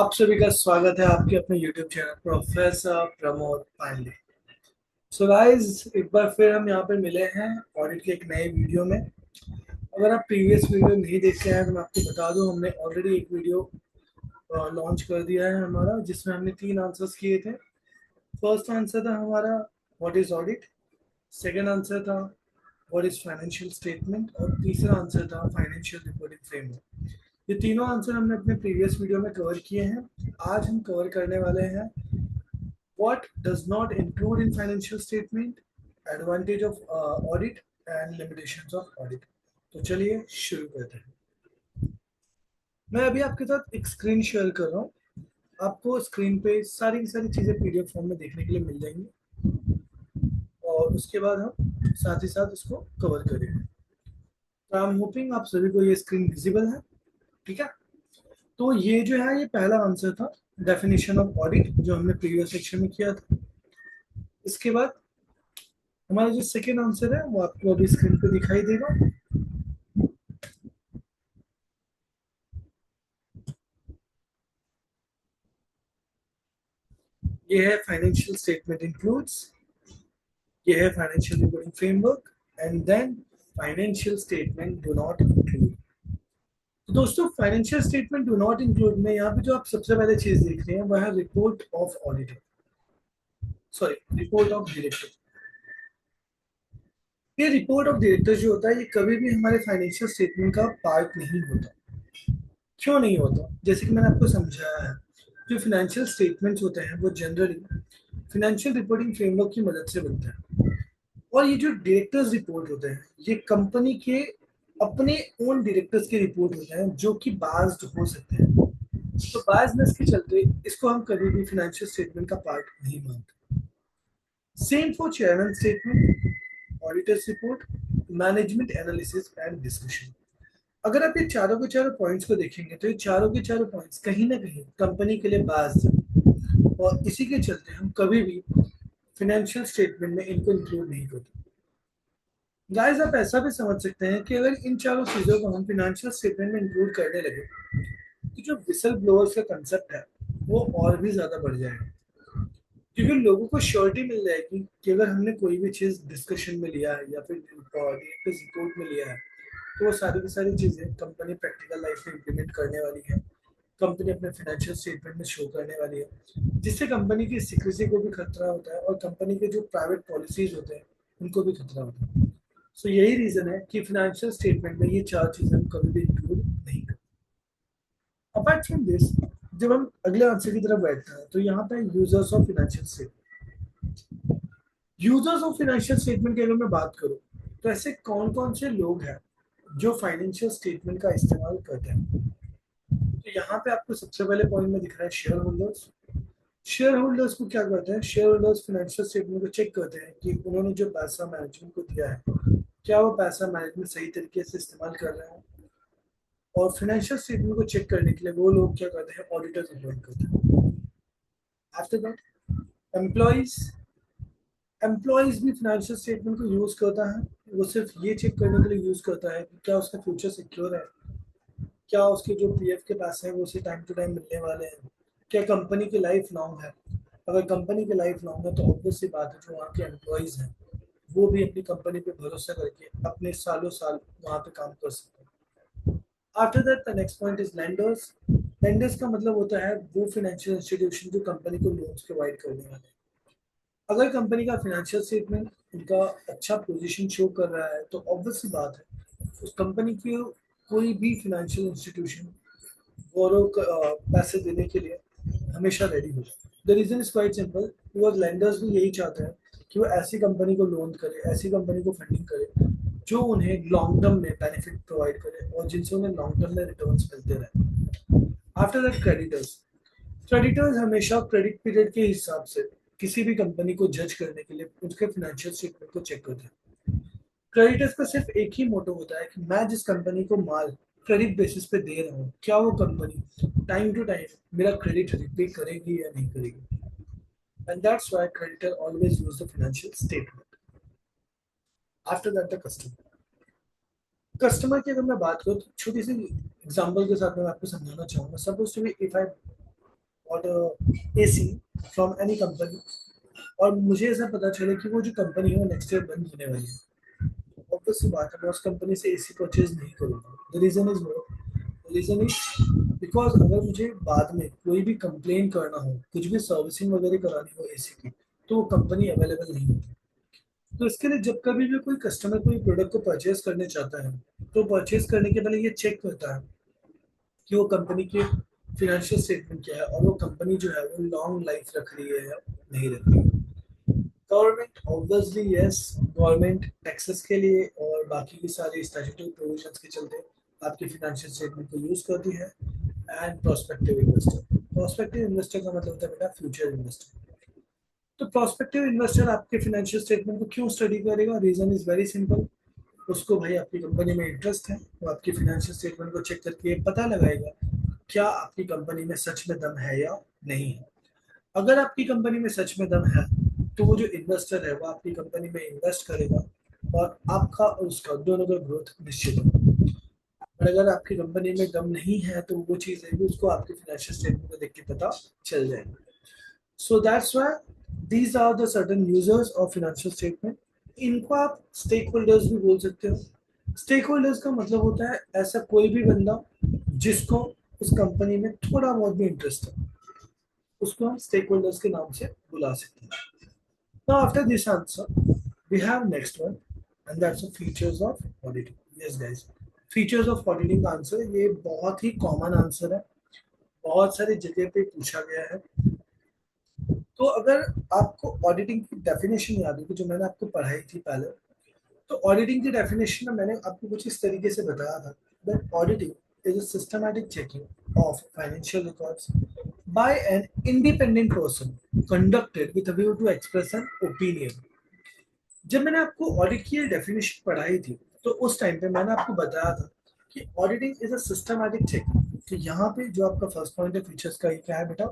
आप सभी का स्वागत है आपके अपने YouTube channel professor Pramod Pandey. So guys, एक बार फिर हम यहाँ पे मिले हैं ऑडिट के एक नए वीडियो में। अगर आप प्रीवियस वीडियो नहीं देखे हैं तो मैं आपको बता दूं, हमने ऑलरेडी एक वीडियो लॉन्च कर दिया है हमारा, जिसमें हमने 3 आंसर्स किए थे। फर्स्ट आंसर था हमारा what is audit, second answer था व्हाट इज फाइनेंशियल स्टेटमेंट, और तीसरा आंसर था फाइनेंशियल रिपोर्टिंग फ्रेमवर्क। ये तीनों आंसर हमने अपने प्रीवियस वीडियो में कवर किए हैं। आज हम कवर करने वाले हैं what does not include in financial statement, advantage of audit and limitations of audit। तो चलिए शुरू करते हैं। मैं अभी आपके साथ एक स्क्रीन शेयर कर रहा हूँ। आपको स्क्रीन पे सारी की सारी चीज़ें पीडीएफ फॉर्म में देखने के लिए मिल जाएंगी, और उसके बाद हम साथ ही साथ इसको कवर करेंगे। तो आई एम होपिंग आप सभी को ये स्क्रीन विजिबल है। ठीक है, तो ये जो है ये पहला आंसर था, डेफिनेशन ऑफ ऑडिट, जो हमने प्रीवियस सेक्शन में किया था। इसके बाद हमारा जो सेकेंड आंसर है वो आपको अभी स्क्रीन पे दिखाई देगा। ये है फाइनेंशियल स्टेटमेंट इंक्लूड्स, ये है financial reporting framework, and then financial statement do not include. तो दोस्तों, financial statement do not include में यहाँ पे जो आप सबसे पहले चीज देख रहे हैं वह है report of auditor, sorry, report of director. ये रिपोर्ट ऑफ डायरेक्टर जो होता है ये कभी भी हमारे फाइनेंशियल स्टेटमेंट का पार्ट नहीं होता। क्यों नहीं होता? जैसे कि मैंने आपको समझाया है, जो फाइनेंशियल स्टेटमेंट्स होते हैं वो जनरली फाइनेंशियल रिपोर्टिंग फ्रेमवर्क की मदद से बनते हैं। और ये जो डायरेक्टर्स रिपोर्ट होते हैं ये कंपनी के अपने ओन डायरेक्टर्स के रिपोर्ट होते हैं, जो कि बायस्ड हो सकते हैं। तो बायसनेस के चलते इसको हम कभी भी फाइनेंशियल स्टेटमेंट का पार्ट नहीं मानते। Same for chairman statement, auditors report, management analysis and discussion. अगर आप ये चारों के चारों पॉइंट्स को देखेंगे तो ये चारों के चारों पॉइंट्स कहीं ना कहीं कंपनी के लिए बायस्ड है, और इसी के चलते हम कभी भी फाइनेंशियल स्टेटमेंट में इनको इंक्लूड नहीं करते। गाइस, आप ऐसा भी समझ सकते हैं कि अगर इन चारों चीजों को हम फाइनेंशियल स्टेटमेंट में इंक्लूड करने लगे तो जो विसल ब्लोअर्स का कंसेप्ट है वो और भी ज्यादा बढ़ जाएगा। क्योंकि लोगों को श्योरिटी मिल जाएगी कि अगर हमने कोई भी चीज डिस्कशन में लिया है या फिर रिपोर्ट में लिया है, तो वो सारी की सारी चीजें कंपनी प्रैक्टिकल लाइफ में इम्प्लीमेंट करने वाली है, कंपनी अपने फाइनेंशियल स्टेटमेंट में शो करने वाली है, जिससे कंपनी की सिक्रेसी को भी खतरा होता है और कंपनी के जो प्राइवेट पॉलिसीज होते हैं उनको भी खतरा होता है। सो यही रीजन है कि फाइनेंशियल स्टेटमेंट में ये चार चीजें हम कभी भी इंक्लूड नहीं करते। अपार्ट फ्रॉम दिस, जब हम अगले आंसर की तरफ बैठते हैं तो यहाँ पे users of financial statement. Users of financial statement की अगर मैं बात करूँ तो ऐसे कौन कौन से लोग हैं जो फाइनेंशियल स्टेटमेंट का इस्तेमाल करते हैं। तो यहाँ पे आपको सबसे पहले पॉइंट में दिख रहा है शेयर होल्डर्स। शेयर होल्डर्स को क्या करते हैं? शेयर होल्डर्स फाइनेंशियल स्टेटमेंट को चेक करते हैं कि उन्होंने जो पैसा मैनेजमेंट को दिया है, क्या वो पैसा मैनेजमेंट सही तरीके से इस्तेमाल कर रहे हैं। और फाइनेंशियल स्टेटमेंट को चेक करने के लिए वो लोग क्या करते हैं? ऑडिटर्स अपॉइंट करते हैं। आफ्टर दैट, एम्प्लॉइज एम्प्लॉइज भी फाइनेंशियल स्टेटमेंट को यूज करता है। वो सिर्फ ये चेक करने के लिए यूज करता है कि क्या उसका फ्यूचर सिक्योर है, क्या उसके जो पीएफ के पैसे हैं वो उसे टाइम टू टाइम मिलने वाले हैं, क्या कंपनी की लाइफ लॉन्ग है। अगर कंपनी की लाइफ लॉन्ग है तो ऑब्वियस सी बात है जो वहाँ के एम्प्लॉयज हैं वो भी अपनी कंपनी पे भरोसा करके अपने सालों साल वहाँ पे काम कर सकते हैं। After that the next point is lenders. Lenders का मतलब होता है वो फाइनेंशियल इंस्टीट्यूशन जो कंपनी को लोन्स प्रोवाइड करने वाले हैं। अगर कंपनी का फाइनेंशियल स्टेटमेंट उनका अच्छा पोजीशन शो कर रहा है तो ऑब्वियस सी बात है उस कंपनी की कोई भी फाइनेंशियल इंस्टीट्यूशन बोरो पैसे देने के लिए हमेशा रेडी हो जाए। The reason is quite simple, because lenders भी यही चाहते हैं कि वो ऐसी कंपनी को लोन करे, ऐसी कंपनी को फंडिंग करे जो उन्हें लॉन्ग टर्म में बेनिफिट प्रोवाइड करे और जिनसे उन्हें लॉन्ग टर्म में रिटर्न्स मिलते रहे। After that creditors. क्रेडिटर्स हमेशा क्रेडिट पीरियड के हिसाब से किसी भी कंपनी को जज करने के लिए उसके फाइनेंशियल स्टेटमेंट को चेक करते हैं। क्रेडिटर्स का सिर्फ एक ही मोटो होता है कि मैं जिस कंपनी को माल क्रेडिट बेसिस पे दे रहा हूँ, क्या वो कंपनी टाइम टू टाइम मेरा क्रेडिट रिपे करेगी या नहीं करेगी। And that's why creditor always use the financial statement. After that the customer. की अगर मैं बात करूँ तो छोटी सी एग्जांपल के साथ मैं आपको समझाना चाहूंगा। Suppose to be if I order AC from any company और मुझे ऐसा पता चले कि वो जो कंपनी है वो नेक्स्ट ईयर बंद होने वाली है, ऑब्वियस सी बात है मैं उस कंपनी से एसी परचेज नहीं करूँगा। The reason is the reason is because अगर मुझे बाद में कोई भी कंप्लेन करना हो, कुछ भी सर्विसिंग वगैरह करानी हो एसी की, तो वो कंपनी अवेलेबल नहीं होती। तो इसके लिए जब कभी भी कोई कस्टमर कोई प्रोडक्ट को परचेज करने चाहता है, तो परचेज करने के पहले ये चेक करता है कि वो कंपनी के फिनेंशियल स्टेटमेंट क्या है और वो कंपनी जो है वो लॉन्ग लाइफ रख रही है या नहीं रख रही है। Government obviously yes, government taxes के लिए और बाकी की सारी स्टैट्यूटरी प्रोविजंस के चलते आपके फिनेंशियल स्टेटमेंट को यूज करती है। एंड प्रोस्पेक्टिव इन्वेस्टर का मतलब होता है बेटा फ्यूचर इन्वेस्टर। तो प्रोस्पेक्टिव इन्वेस्टर आपके फिनेंशियल स्टेटमेंट को क्यों स्टडी करेगा? Reason is very simple. उसको भाई आपकी कंपनी में इंटरेस्ट है, वो आपकी फिनेंशियल स्टेटमेंट को चेक करके पता लगाएगा क्या आपकी कंपनी में सच में दम है या नहीं है। अगर आपकी कंपनी में सच में दम है तो वो जो इन्वेस्टर है वो आपकी कंपनी में इन्वेस्ट करेगा और आपका और उसका दोनों का ग्रोथ निश्चित होगा। और अगर आपकी कंपनी में दम नहीं है तो वो चीज़ है कि उसको आपके फाइनेंशियल स्टेटमेंट को देख के पता चल जाएगा। So that's why these are the certain users of financial statement. इनको आप स्टेक होल्डर्स भी बोल सकते हो। स्टेक होल्डर्स का मतलब होता है ऐसा कोई भी बंदा जिसको उस कंपनी में थोड़ा बहुत भी इंटरेस्ट है, उसको हम स्टेक होल्डर्स के नाम से बुला सकते हैं। Now after this answer, we have next one, and that's the features of auditing. Yes, guys. Features of auditing का आंसर ये बहुत ही कॉमन आंसर है, बहुत सारी जगह पे पूछा गया है। तो अगर आपको ऑडिटिंग की डेफिनेशन याद होगी जो मैंने आपको पढ़ाई थी पहले, तो ऑडिटिंग की डेफिनेशन में मैंने आपको कुछ इस तरीके से बताया था that auditing is a systematic checking of financial records by an independent person conducted with a view to express an opinion. जब मैंने आपको ऑडिट की डेफिनेशन पढ़ाई थी तो उस टाइम पे मैंने आपको बताया था कि auditing is a systematic checking. तो यहाँ पे जो आपका फर्स्ट पॉइंट है फीचर्स का, ये क्या है बेटा?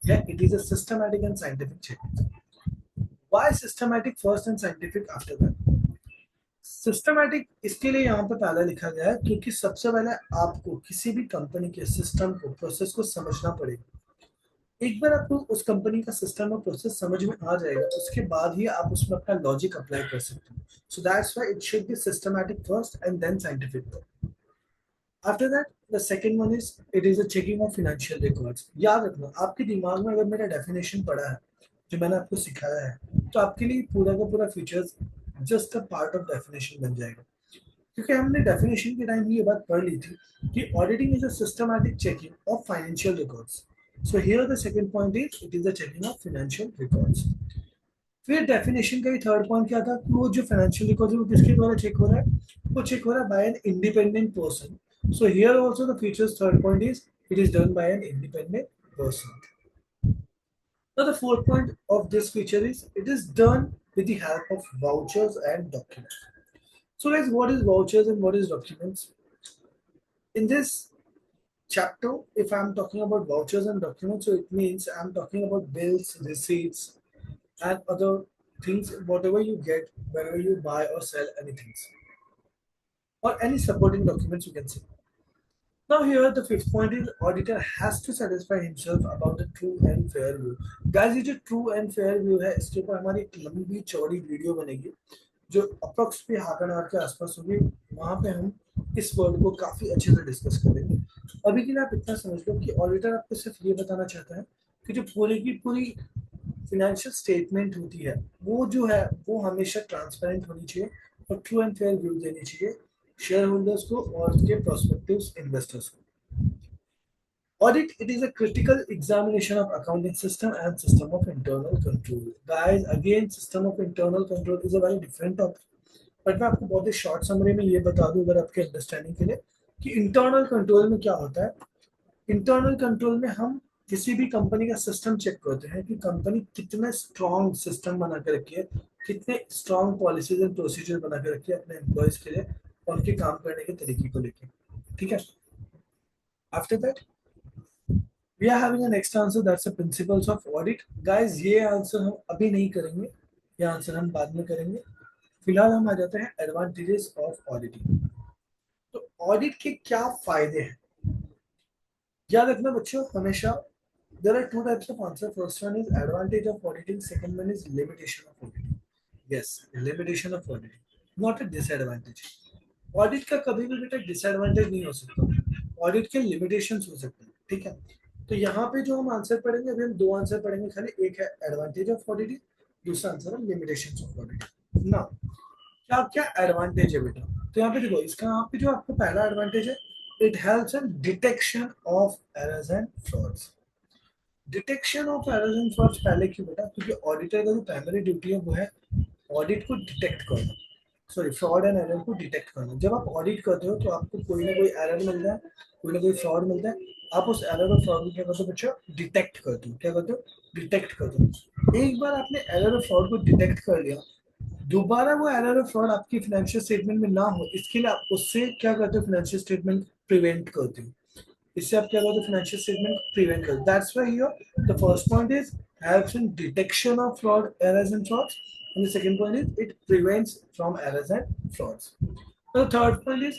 या it is a systematic and scientific checking. Why systematic first and scientific after that? Systematic इसके लिए यहाँ पे पहले लिखा गया है क्योंकि सबसे पहले आपको किसी भी कंपनी के सिस्टम को प्रोसेस को समझना पड़ेगा। एक बार आपको उस कंपनी का सिस्टम और प्रोसेस समझ में आ जाएगा उसके बाद ही आप उसमें अपना लॉजिक अप्लाई कर सकते हो। So that's why it should be systematic first and then scientific. After that the second one is it is a checking of financial records. याद रखना आपके दिमाग में अगर मेरा डेफिनेशन पड़ा है जो मैंने आपको सिखाया है तो आपके लिए पूरा का पूरा features just a part of definition बन जाएगा। क्योंकि हमने डेफिनेशन के टाइम ये बात पढ़ ली थी कि auditing is a systematic checking of financial records. So here the second point is it is the checking of financial records. फिर डेफिनेशन का ही थर्ड पॉइंट क्या था कि वो जो फाइनेंशियल रिकॉर्ड है वो किसके द्वारा चेक हो रहा है? वो चेक हो रहा है by an independent person. So here also the features third point is it is done by an independent person. Now the fourth point of this feature is it is done with the help of vouchers and documents. So guys, what is vouchers and what is documents? In this chapter, if I'm talking about vouchers and documents, so it means I'm talking about bills, receipts, and other things, whatever you get whenever you buy or sell anything, or any supporting documents you can say. Now here the fifth point is auditor has to satisfy himself about the true and fair view. Guys, ये जो true and fair view है इसके ऊपर हमारी एक लंबी चौड़ी video बनेगी जो अप्रोक्स पे हाफ एन आवर के आसपास होगी। वहाँ पे हम इस वर्ड को काफी अच्छे से डिस्कस करेंगे। अभी के लिए आप इतना समझ लो कि ऑडिटर आपको सिर्फ ये बताना चाहता है कि जो पूरी की पूरी फिनेंशियल स्टेटमेंट होती है वो जो है वो हमेशा ट्रांसपेरेंट होनी चाहिए और ट्रू एंड फेयर व्यू देनी चाहिए शेयर होल्डर्स को और उसके प्रोस्पेक्टिव इन्वेस्टर्स को। Audit, it is a critical examination of accounting system and system of internal control. Guys, again, system of internal control is a very different topic. But मैं आपको बहुत ही short summary में ये बता दूं अगर आपके अंडरस्टैंडिंग के लिए कि इंटरनल कंट्रोल में क्या होता है। इंटरनल कंट्रोल में हम किसी भी कंपनी का सिस्टम चेक करते हैं कि कंपनी कितने स्ट्रॉन्ग सिस्टम बना के रखी है, कितने स्ट्रॉन्ग पॉलिसीज एंड प्रोसीजर बना के रखी है अपने एम्प्लॉयज के लिए और उनके काम करने के तरीके को लेकर। ठीक है। After that we are having a next answer that's the principles of audit. Guys, ये आंसर हम अभी नहीं करेंगे, ये आंसर हम बाद में करेंगे। फिलहाल हम आ जाते हैं एडवांटेजेस ऑफ ऑडिटिंग। तो ऑडिट के क्या फायदे हैं? याद रखना बच्चों, हमेशा There are two types of answer. First one is advantage of auditing. Second one is limitation of auditing. Yes, limitation of auditing, not a disadvantage. Audit का कभी भी बेटा डिसएडवांटेज नहीं हो सकता, ऑडिट के लिमिटेशंस हो सकते हैं, ठीक है। तो यहाँ पे जो हम आंसर पढ़ेंगे, अभी हम दो आंसर पढ़ेंगे खाली, एक है एडवांटेज ऑफ ऑडिटिंग, दूसरा आंसर है लिमिटेशंस ऑफ ऑडिटिंग ना। क्या क्या एडवांटेज है बेटा, तो यहाँ पे देखो, इसका यहाँ पे जो आपको पहला एडवांटेज है, it helps in detection of errors and frauds. Detection of errors and frauds पहले क्यों बेटा, क्योंकि ऑडिटर का जो प्राइमरी ड्यूटी है वो है ऑडिट को डिटेक्ट करना, सॉरी फ्रॉड एंड एरर को डिटेक्ट करना। जब आप ऑडिट करते हो तो आपको कोई ना कोई एरर मिलता है, कोई ना कोई फ्रॉड मिलता है, आप उस एरर और फ्रॉड को क्या करते हो बच्चों, डिटेक्ट करते हो। क्या करते हो, डिटेक्ट करते हो। एक बार आपने एरर और फ्रॉड को डिटेक्ट कर लिया, दोबारा वो एरर और फ्रॉड आपकी फाइनेंशियल स्टेटमेंट में ना हो, इसके लिए आप उससे क्या करते हो, फाइनेंशियल स्टेटमेंट प्रिवेंट करते हो। इससे आप क्या करते हो, फाइनेंशियल स्टेटमेंट प्रिवेंट करते हो। That's why here the first point is helps in detection of fraud, errors and frauds, and the second point is it prevents from errors and frauds. The third point is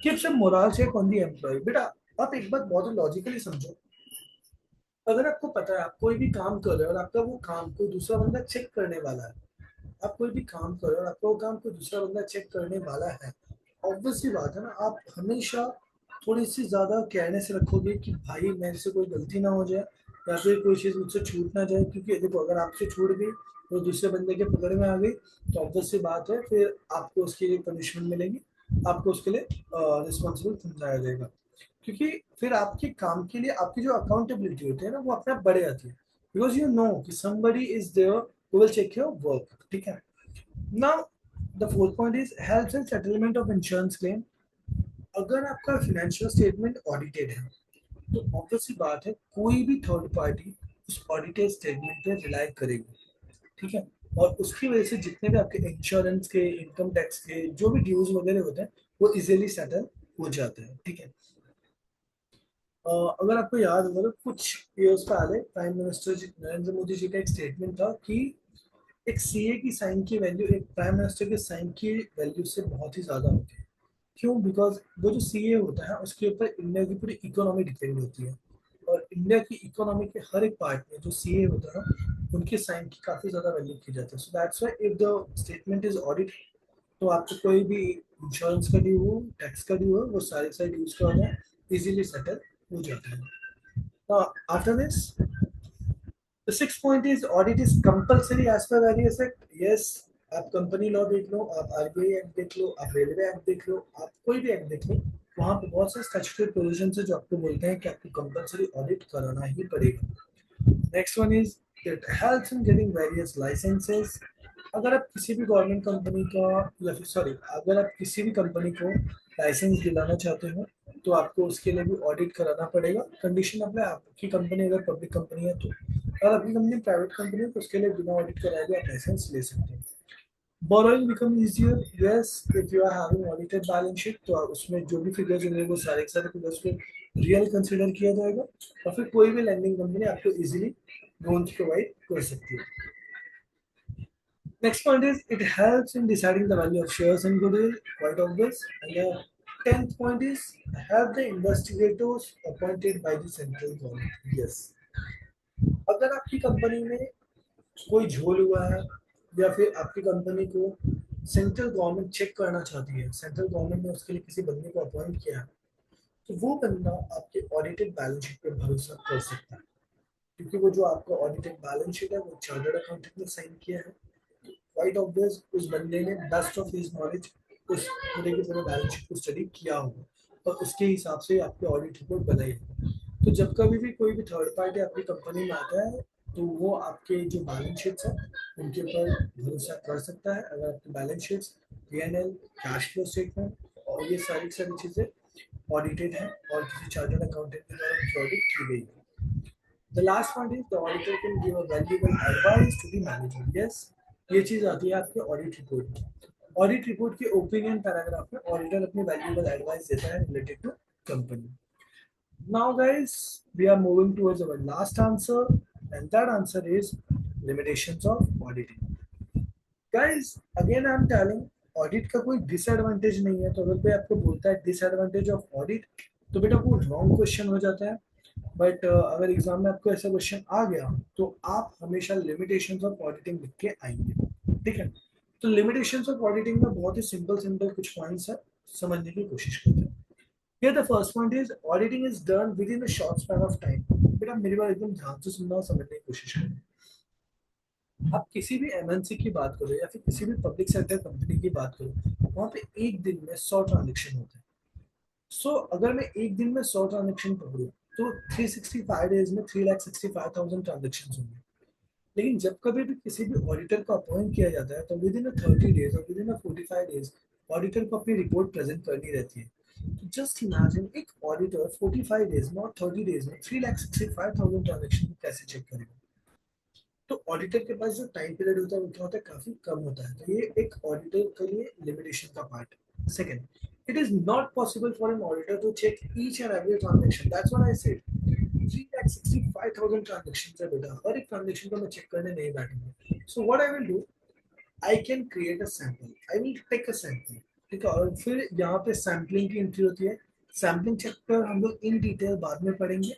keeps a morale check on the employee. बेटा आप एक बात बहुत logically समझो, अगर आपको पता है आप कोई भी काम कर रहे हो और आपका वो काम कोई दूसरा बंदा चेक करने वाला है, आप कोई भी काम कर रहे हो और आपका वो काम कोई दूसरा बंदा चेक करने वाला है, ऑब्वियसली बात है ना, आप हमेशा थोड़ी सी ज्यादा केयरनेस रखोगे कि भाई मेरे से कोई गलती ना हो जाए या फिर कोई चीज मुझसे छूट ना जाए, क्योंकि देखो अगर आपसे छूट गई तो दूसरे बंदे के पकड़ में आ गई तो ऑब्वियसली बात है फिर आपको उसके लिए पनिशमेंट मिलेगी, आपको उसके लिए रिस्पॉन्सिबल समझाया जाएगा, क्योंकि फिर आपके काम के लिए आपकी जो अकाउंटेबिलिटी होती है ना वो अपने आप बढ़ जाती है, बिकॉज यू नो कि somebody is there who will check your work, ठीक है। Now the fourth point is helps in settlement of insurance claim. अगर आपका फाइनेंशियल स्टेटमेंट ऑडिटेड है तो ऑब्वियसली बात है कोई भी थर्ड पार्टी उस ऑडिटेड स्टेटमेंट पे रिलाई करेगी, ठीक है। और उसकी वजह से जितने भी आपके इंश्योरेंस के, इनकम टैक्स के जो भी ड्यूज वगैरह होते हैं वो इजीली सेटल हो जाते हैं, ठीक है। अगर आपको याद होगा तो कुछ ईयर्स पहले प्राइम मिनिस्टर नरेंद्र मोदी जी का एक स्टेटमेंट था कि एक सीए की साइन की वैल्यू एक प्राइम मिनिस्टर के साइन की वैल्यू से बहुत ही ज्यादा होती है। क्यों, बिकॉज वो जो सीए होता है उसके ऊपर इंडिया की पूरी इकोनॉमी डिपेंड होती है, और इंडिया की इकोनॉमी के हर एक पार्ट में जो सीए होता है उनके साइन की काफी ज्यादा वैल्यू की जाती है। सो that's why if the statement is audit, तो आपको कोई भी इंश्योरेंस का ड्यू हो, टैक्स का ड्यू हो, वो सारे सारे ड्यूज का होना इजीली सेटल हो जाता है। After this the sixth point is audit is compulsory as per various act. Yes, आप कंपनी लॉ देख लो, आप आरबीआई एक्ट देख लो, आप रेलवे एक्ट देख लो, आप कोई भी एक्ट देख लो, वहां पे बहुत से स्टैट्यूटरी प्रोविजन है जो आपको बोलते हैं कि आपको कंपलसरी ऑडिट कराना ही पड़ेगा। Next one is it helps in getting various licences. अगर आप किसी भी गवर्नमेंट कंपनी का या फिर सॉरी अगर आप किसी भी कंपनी को लाइसेंस दिलाना चाहते हो तो आपको उसके लिए भी ऑडिट कराना पड़ेगा। कंडीशन अपने आपकी कंपनी अगर पब्लिक कंपनी है तो, अगर आपकी कंपनी प्राइवेट कंपनी है तो उसके लिए बिना ऑडिट कराए भी आप लाइसेंस ले सकते हैं। Borrowing become easier, yes if you are having audited balance sheet तो उसमें जो भी फिगर्स होंगे वो सारे के सारे फिगर्स को रियल कंसिडर किया जाएगा और फिर कोई भी लैंडिंग कंपनी आपको इजीली लोन्स प्रोवाइड कर सकती है। Next point is it helps in deciding the value of shares and goodwill, quite obvious. And the tenth point is have the investigators appointed by the central government. Yes. अगर आपकी company में कोई झोल हुआ है या फिर आपकी कंपनी को सेंट्रल गवर्नमेंट चेक करना चाहती है, सेंट्रल गवर्नमेंट ने उसके लिए किसी बंदे को अपॉइंट किया है, तो वो बंदा आपके ऑडिटेड बैलेंस शीट पर भरोसा कर सकता है, क्योंकि वो जो आपका ऑडिटेड बैलेंस शीट है वो चार्टर्ड अकाउंटेंट ने साइन किया है। क्वाइट ऑब्वियस उस बंदे ने बेस्ट ऑफ हिज नॉलेज उस पूरे के पूरे बैलेंस शीट को स्टडी किया होगा और उसके हिसाब से आपकी ऑडिट रिपोर्ट बनाई होगी। तो जब कभी भी कोई भी थर्ड पार्टी आपकी कंपनी में आता है तो वो आपके जो बैलेंस शीट्स हैं उनके ऊपर भरोसा कर सकता है। अगर आपकी balance sheets, PNL, cash flow statement और ये सारी सारी चीज़ें ऑडिटेड हैं और किसी चार्टर्ड अकाउंटेंट के द्वारा उनकी ऑडिट की गई है। The last point is the auditor can give a valuable advice to the manager. Yes, ये चीज आती है आपके ऑडिट रिपोर्ट में। ऑडिट रिपोर्ट के ओपिनियन पैराग्राफ में ऑडिटर अपनी वैल्यूएबल एडवाइस देता है related to company. Now guys, we are moving towards our last answer and that answer is limitations of auditing. Guys, again I am telling audit का कोई disadvantage नहीं है, तो अगर कोई आपको बोलता है डिसएडवांटेज ऑफ ऑडिट तो बेटा वो रॉन्ग क्वेश्चन हो जाता है। बट अगर एग्जाम में आपको ऐसा क्वेश्चन आ गया तो आप हमेशा लिमिटेशंस ऑफ ऑडिटिंग लिख के आएंगे, ठीक है। तो लिमिटेशंस ऑफ ऑडिटिंग में बहुत ही सिंपल सिंपल कुछ पॉइंट्स है, समझने की कोशिश करते हैं। Here the first point is auditing is done within a short span of time. बेटा मेरी बात एकदम ध्यान से सुनना और समझने की कोशिश करें। आप किसी भी एमएनसी की बात करो या फिर किसी भी पब्लिक सेक्टर कंपनी की बात करो, वहां पे एक दिन में 100 ट्रांजेक्शन होते हैं। अगर मैं एक दिन में 100 ट्रांजेक्शन पकड़ूं तो 365 डेज में 3,65,000 ट्रांजेक्शन होंगे। लेकिन जब कभी भी किसी भी ऑडिटर को अपॉइंट किया जाता है तो विद इन 30 डेज और विद इन 45 डेज ऑडिटर को अपनी रिपोर्ट प्रेजेंट करनी रहती है। तो जस्ट इमेजिन एक ऑडिटर 45 डेज में और 30 डेज में 3,65,000 ट्रांजेक्शन कैसे चेक करेगा। तो ऑडिटर के पास जो टाइम पीरियड होता है वो क्या होता है, काफी कम होता है। तो ये एक ऑडिटर के लिए लिमिटेशन का पार्ट है। Second, it is not possible for an auditor to check each and every transaction. That's what I said. 3,65,000 transactions है बेटा, हर एक ट्रांजेक्शन को मैं चेक करने नहीं बैठूंगा। So what I will do, I can create a sample. I will take a sample. ठीक है, और फिर यहाँ पे सैम्पलिंग की एंट्री होती है। सैम्पलिंग चैप्टर हम लोग इन डिटेल बाद में पढ़ेंगे,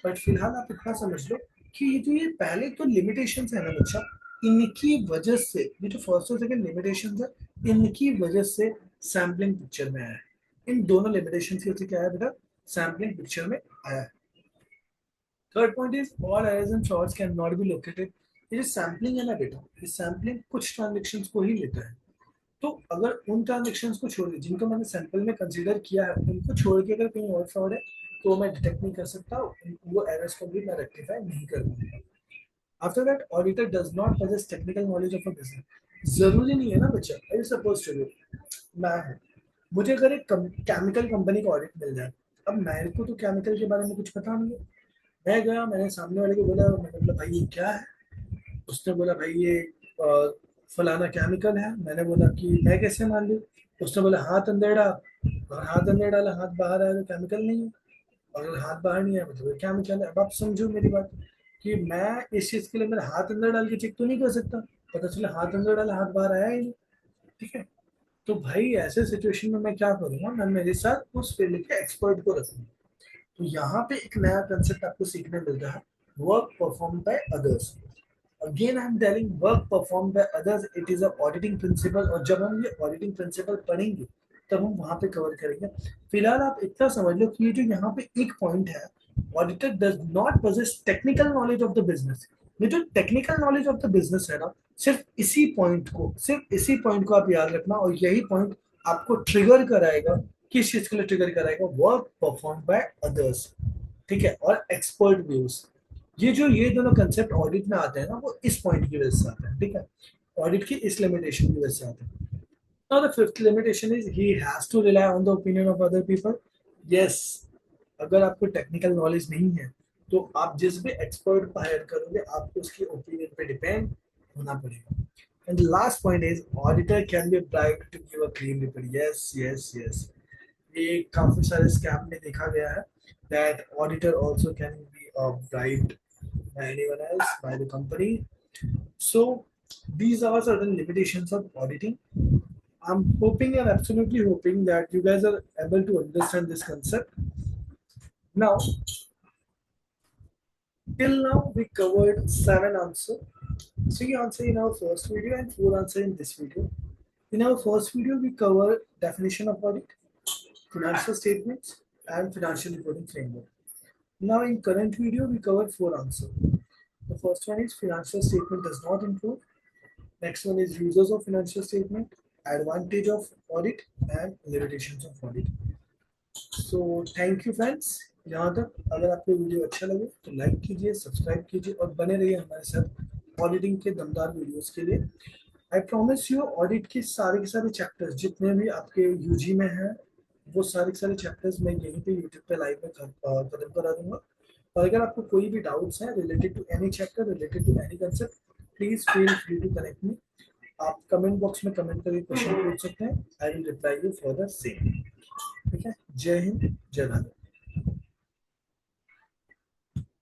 बट फिलहाल आप इतना समझ लो कि ये पहले तो लिमिटेशन है ना बच्चा, इनकी वजह से ये जो फर्स्ट और सेकंड लिमिटेशन है, इनकी वजह से सैम्पलिंग पिक्चर में आया है। इन दोनों लिमिटेशन की वजह से क्या आया बेटा, सैम्पलिंग पिक्चर में आया है। Third point is all errors and frauds can not be located. ये जो सैम्पलिंग है ना बेटा, ये सैम्पलिंग कुछ ट्रांजेक्शन को ही लेता है। तो अगर उन ट्रांजेक्शन्स को छोड़ जिनको मैंने सैंपल में कंसीडर किया है, उनको छोड़ के अगर कहीं और फ्रॉड है तो मैं डिटेक्ट नहीं कर सकता, वो एरर्स को भी मैं रेक्टिफाई नहीं कर पाऊंगा। After that auditor does not possess technical knowledge of a business. जरूरी नहीं है ना बच्चा, आई सपोज टू मैं हूँ, मुझे अगर एक केमिकल कंपनी का ऑडिट मिल जाए, अब मेरे को तो केमिकल के बारे में कुछ पता नहीं है। मैं गया, मैंने सामने वाले को बोला, मैंने बोला भाई ये क्या है। उसने बोला भाई ये अ, फलाना केमिकल है। मैंने बोला कि मैं कैसे मान लूँ। उसने बोला हाथ अंदर डाल, और हाथ अंदर डाला, हाथ बाहर आया तो केमिकल नहीं है, और अगर हाथ बाहर नहीं आया मतलब केमिकल है। अब आप समझो मेरी बात कि मैं इस चीज के लिए मेरा हाथ अंदर डाल के चेक तो नहीं कर सकता, पता चला हाथ अंदर डाला हाथ बाहर आया ही नहीं। ठीक है, तो भाई ऐसे सिचुएशन में मैं क्या करूंगा, मैं मेरे साथ उस फील्ड के एक्सपर्ट को रखूंगा। तो यहाँ पे एक नया कंसेप्ट आपको सीखने मिलता है, work perform by others. Again I am telling work perform by others, it is a auditing principle, और जब हम ये ऑडिटिंग प्रिंसिपल पढ़ेंगे तब हम वहां पे कवर करेंगे। फिलहाल आप इतना समझ लो कि ये जो यहाँ पे एक पॉइंट है, auditor does not possess technical knowledge of the business. ये जो technical knowledge of the business है ना, सिर्फ इसी पॉइंट को आप याद रखना, और यही पॉइंट आपको ट्रिगर कराएगा। किस चीज के लिए ट्रिगर कराएगा, वर्क परफॉर्म बाय अदर्स, ठीक है, और एक्सपर्ट व्यूज। ये दोनों कंसेप्ट ऑडिट में आते हैं ना, वो इस पॉइंट की वजह से आते हैं, ठीक है, ऑडिट की इस लिमिटेशन की वजह से आते हैं। Now the fifth limitation is he has to rely on the opinion of other people. Yes, अगर आपको टेक्निकल नॉलेज नहीं है तो आप जिस भी एक्सपर्ट को हायर करोगे आपको उसकी ओपिनियन पे डिपेंड होना पड़ेगा। And last point is auditor can be bribed to give a clean report. Yes yes yes, ये काफी सारे स्कैम में देखा गया है that auditor also can be bribed by anyone else, by the company. So these are certain limitations of auditing. I'm hoping and absolutely hoping that you guys are able to understand this concept. Now, till now we covered 7 answers, 3 answers in our first video and 4 answers in this video. In our first video, we covered definition of audit, financial statements, and financial reporting framework. Now, in current video, we covered 4 answers. The first one is financial statement does not include. Next one is users of financial statement, advantage of audit, and limitations of audit. So thank you friends। यहाँ तक अगर आपको video अच्छा लगे तो like कीजिए, subscribe कीजिए और बने रहिए हमारे साथ ऑडिटिंग के दमदार वीडियोस के लिए। आई प्रॉमिस यू ऑडिट के सारे चैप्टर्स जितने भी आपके यूजी में हैं, वो सारे के सारे चैप्टर्स मैं यहीं पे यूट्यूब पे लाइव में खत्म करा दूंगा। और अगर आपको कोई भी डाउट्स हैं related to any chapter, related to any concept, please feel free to connect me. आप कमेंट बॉक्स में कमेंट करके क्वेश्चन पूछ सकते हैं, I will reply you for the same. ठीक है, जय हिंद, जय भारत।